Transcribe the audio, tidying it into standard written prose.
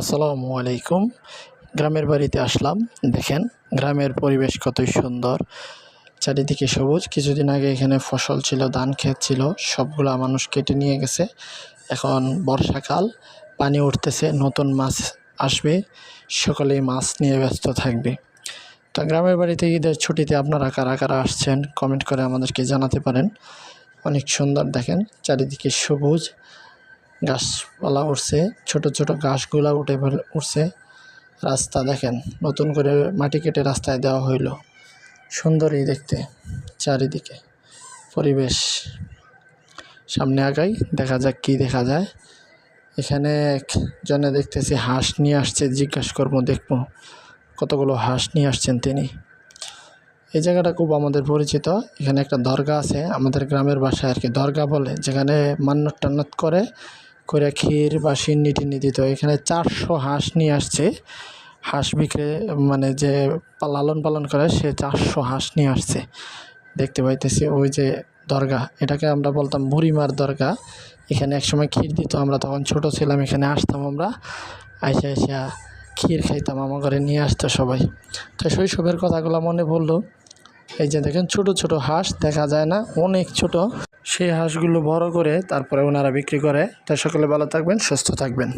আসসালামু আলাইকুম। গ্রামের বাড়িতে আসলাম। দেখেন গ্রামের পরিবেশ কতই সুন্দর, চারিদিকে সবুজ। কিছুদিন আগে এখানে ফসল ছিল, ধান ক্ষেত ছিল, সবগুলা মানুষ কেটে নিয়ে গেছে। এখন বর্ষাকাল, পানি উঠতেছে, নতুন মাছ আসবে, সকলেই মাছ নিয়ে ব্যস্ত থাকবে। তো গ্রামের বাড়িতে ঈদের ছুটিতে আপনারা কারা কারা আসছেন কমেন্ট করে আমাদেরকে জানাতে পারেন। অনেক সুন্দর, দেখেন চারিদিকে সবুজ, গাছপালা উঠছে, ছোট ছোট ঘাসগুলা উঠছে। রাস্তা দেখেন, নতুন করে মাটি কেটে রাস্তায় দেওয়া হইল। সুন্দরই দেখতে চারিদিকে পরিবেশ। সামনে আগাই, দেখা যাক কি দেখা যায়। এখানে একজনে দেখতেছি হাঁস নিয়ে আসছে, জিজ্ঞাসা করবো, দেখবো কতগুলো হাঁস নিয়ে আসছেন তিনি। এই জায়গাটা খুব আমাদের পরিচিত। এখানে একটা দরগা আছে, আমাদের গ্রামের ভাষায় আর কি দরগা বলে, যেখানে মান্নত টান্নত করে ক্ষীর বা সিন্নি টিন্নি দিত। এখানে 400 হাঁস নিয়ে আসছে। হাঁস বিক্রি মানে যে লালন পালন করে, সে 400 হাঁস নিয়ে আসছে। দেখতে পাইতেছি ওই যে দরগা, এটাকে আমরা বলতাম বুড়িমার দরগা। এখানে একসময় ক্ষীর দিত, আমরা তখন ছোট ছিলাম, এখানে আসতাম আমরা, আইসা ক্ষীর খাইতাম, আমার ঘরে নিয়ে আসতো সবাই। তো শৈশবের কথাগুলো মনে পড়লো। এই যে দেখেন ছোট ছোট হাঁস, দেখা যায় না, অনেক ছোট। সেই হাঁসগুলো বড় করে তারপরে ওনারা বিক্রি করে। তাই সকলে ভালো থাকবেন, সুস্থ থাকবেন।